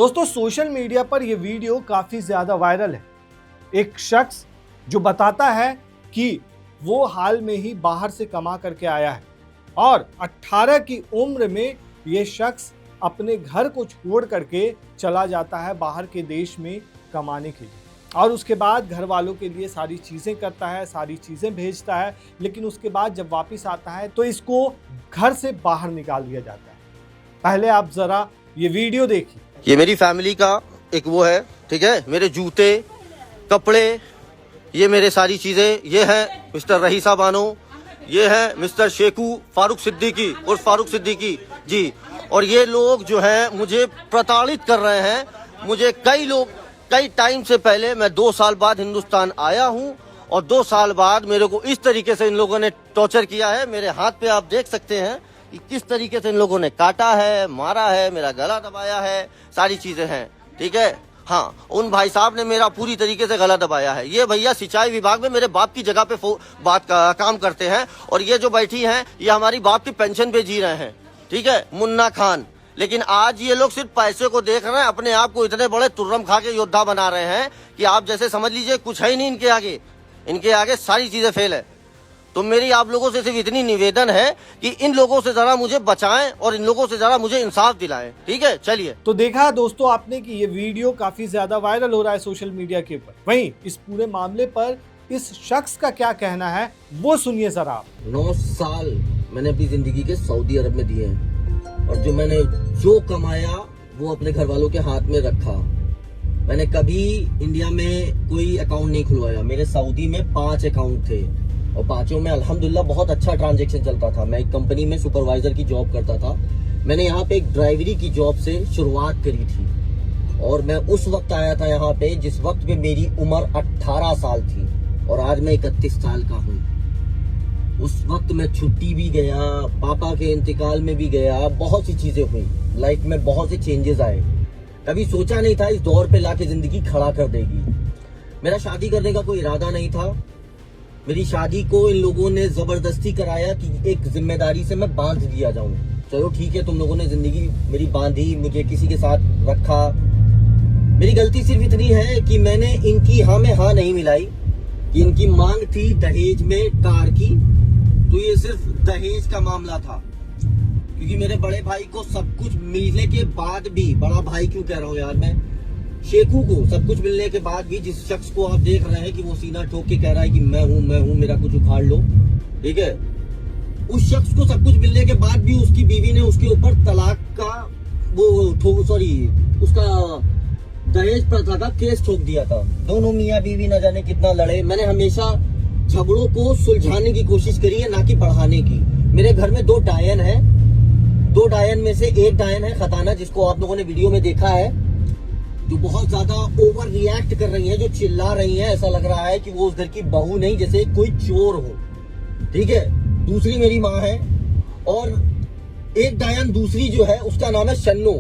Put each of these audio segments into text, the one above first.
दोस्तों social media पर यह वीडियो काफी ज्यादा वायरल है। एक शख्स जो बताता है कि वो हाल में ही बाहर से कमा करके आया है और 18 की उम्र में ये शख्स अपने घर को छोड़ करके चला जाता है बाहर के देश में कमाने के लिए और उसके बाद घर वालों के लिए सारी चीज़ें करता है, सारी चीज़ें भेजता है, लेकिन उसके बाद जब वापस आता है तो इसको घर से बाहर निकाल दिया जाता है। पहले आप ज़रा ये वीडियो देखिए। ये मेरी फैमिली का एक वो है, ठीक है। मेरे जूते, कपड़े, ये मेरे सारी चीज़ें, ये है मिस्टर रहीसा बानो, ये है मिस्टर शेखू फारूक सिद्दीकी और फारूक सिद्दीकी जी। और ये लोग जो हैं मुझे प्रताड़ित कर रहे हैं। मुझे कई टाइम से पहले, मैं 2 साल बाद हिंदुस्तान आया हूँ और 2 साल बाद मेरे को इस तरीके से इन लोगों ने टॉर्चर किया है। मेरे हाथ पे आप देख सकते हैं कि किस तरीके से इन लोगों ने काटा है, मारा है, मेरा गला दबाया है, सारी चीजें हैं, ठीक है। हाँ, उन भाई साहब ने मेरा पूरी तरीके से गला दबाया है। ये भैया सिंचाई विभाग में मेरे बाप की जगह पे काम करते हैं और ये जो बैठी हैं ये हमारी बाप की पेंशन पे जी रहे हैं, ठीक है, मुन्ना खान। लेकिन आज ये लोग सिर्फ पैसे को देख रहे हैं, अपने आप को इतने बड़े तुर्रम खा के योद्धा बना रहे हैं कि आप जैसे समझ लीजिए कुछ है ही नहीं इनके आगे सारी चीजें फेल है। तो मेरी आप लोगों से सिर्फ इतनी निवेदन है कि इन लोगों से जरा मुझे बचाएं और इन लोगों से जरा मुझे इंसाफ दिलाएं, ठीक है। चलिए, तो देखा दोस्तों आपने कि ये वीडियो काफी ज्यादा वायरल हो रहा है सोशल मीडिया के ऊपर। वहीं इस पूरे मामले पर इस शख्स का क्या कहना है वो सुनिए जरा आप। 9 साल मैंने अपनी जिंदगी के सऊदी अरब में दिए हैं और जो कमाया वो अपने घर वालों के हाथ में रखा। मैंने कभी इंडिया में कोई अकाउंट नहीं खुलवाया। मेरे सऊदी में 5 अकाउंट थे और 5 में अल्हम्दुलिल्लाह बहुत अच्छा ट्रांजैक्शन चलता था। मैं एक कंपनी में सुपरवाइजर की जॉब करता था। मैंने यहाँ पे एक ड्राइवरी की जॉब से शुरुआत करी थी और मैं उस वक्त आया था यहाँ पे जिस वक्त में मेरी उम्र 18 साल थी और आज मैं 31 साल का हूँ। उस वक्त मैं छुट्टी भी गया, पापा के इंतकाल में भी गया, बहुत सी चीजें हुई लाइफ में, बहुत से चेंजेस आए। कभी सोचा नहीं था इस दौर पे लाके जिंदगी खड़ा कर देगी। मेरा शादी करने का कोई इरादा नहीं था। मेरी शादी को इन लोगों ने जबरदस्ती कराया कि एक जिम्मेदारी से मैं बांध दिया जाऊं। चलो ठीक है, तुम लोगों ने जिंदगी मेरी बांधी, मुझे किसी के साथ रखा। मेरी गलती सिर्फ इतनी है कि मैंने इनकी हाँ में हाँ नहीं मिलाई कि इनकी मांग थी दहेज में कार की, तो ये सिर्फ दहेज का मामला था। क्योंकि मेरे बड़े भाई को सब कुछ मिलने के बाद भी, बड़ा भाई क्यों कह रहा हूँ यार मैं, शेखू को सब कुछ मिलने के बाद भी, जिस शख्स को आप देख रहे हैं कि वो सीना ठोक के कह रहा है कि मैं हूँ, मेरा कुछ उखाड़ लो, ठीक है, उस शख्स को सब कुछ मिलने के बाद भी उसकी बीवी ने उसके ऊपर तलाक का उसका दहेज प्रथा का केस ठोक दिया था। दोनों मियाँ बीवी न जाने कितना लड़े। मैंने हमेशा झगड़ों को सुलझाने की कोशिश करी है, ना कि बढ़ाने की। मेरे घर में 2 डायन है। 2 डायन में से एक डायन है खताना, जिसको आप लोगों ने वीडियो में देखा है, जो बहुत ज्यादा ओवर रिएक्ट कर रही है, जो चिल्ला रही है। ऐसा लग रहा है कि वो उस घर की बहू नहीं, जैसे कोई चोर हो, ठीक है। दूसरी मेरी माँ है और एक डायन दूसरी जो है उसका नाम है शन्नो,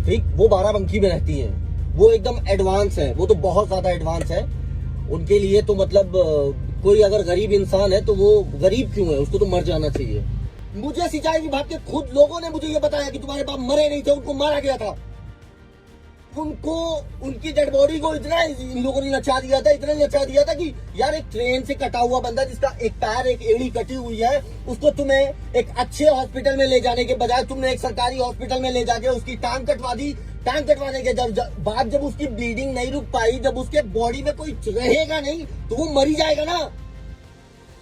ठीक। वो बाराबंकी में रहती है। वो एकदम एडवांस है, वो तो बहुत ज्यादा एडवांस है। उनके लिए तो मतलब कोई अगर गरीब इंसान है तो वो गरीब क्यों है, उसको तो मर जाना चाहिए। मुझे सिंचाई विभाग के खुद लोगों ने मुझे ये बताया कि तुम्हारे बाप मरे नहीं थे, उनको मारा गया था। उनको, उनकी डेड बॉडी को इतना इन लोगों ने नचा दिया था कि यार एक ट्रेन से कटा हुआ बंदा जिसका एक पैर, एक एड़ी कटी हुई है, उसको तुम्हें एक अच्छे हॉस्पिटल में ले जाने के बजाय तुमने एक सरकारी हॉस्पिटल में ले जाके उसकी टांग कटवा दी। टांग कटवाने के बाद जब उसकी ब्लीडिंग नहीं रुक पाई, जब उसके बॉडी में कोई रहेगा नहीं तो वो मरी जाएगा ना।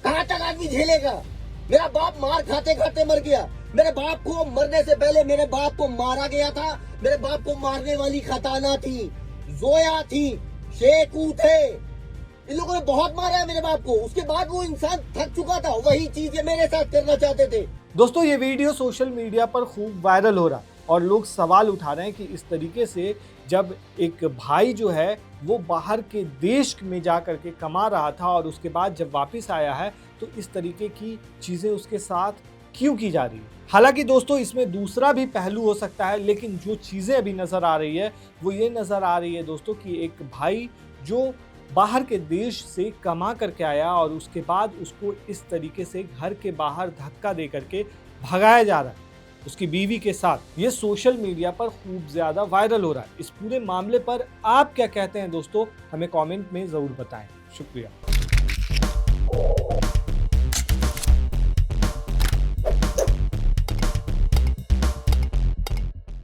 कहाँ तक आदमी झेलेगा। मेरा बाप मार खाते खाते मर गया। मेरे बाप को मरने से पहले मेरे बाप को मारा गया था। मेरे बाप को मारने वाली खताना थी, जोया थी, शेखू थे। इन लोगों ने बहुत मारा है मेरे बाप को। उसके बाद वो इंसान थक चुका था। वही चीज ये मेरे साथ करना चाहते थे। दोस्तों ये वीडियो सोशल मीडिया पर खूब वायरल हो रहा और लोग सवाल उठा रहे हैं कि इस तरीके से जब एक भाई जो है वो बाहर के देश में जा करके कमा रहा था और उसके बाद जब वापस आया है तो इस तरीके की चीज़ें उसके साथ क्यों की जा रही है। हालांकि दोस्तों इसमें दूसरा भी पहलू हो सकता है, लेकिन जो चीज़ें अभी नज़र आ रही है वो ये नज़र आ रही है दोस्तों कि एक भाई जो बाहर के देश से कमा करके आया और उसके बाद उसको इस तरीके से घर के बाहर धक्का दे करके भगाया जा रहा है। उसकी बीवी के साथ, ये सोशल मीडिया पर खूब ज्यादा वायरल हो रहा है। इस पूरे मामले पर आप क्या कहते हैं दोस्तों, हमें कमेंट में जरूर बताएं। शुक्रिया।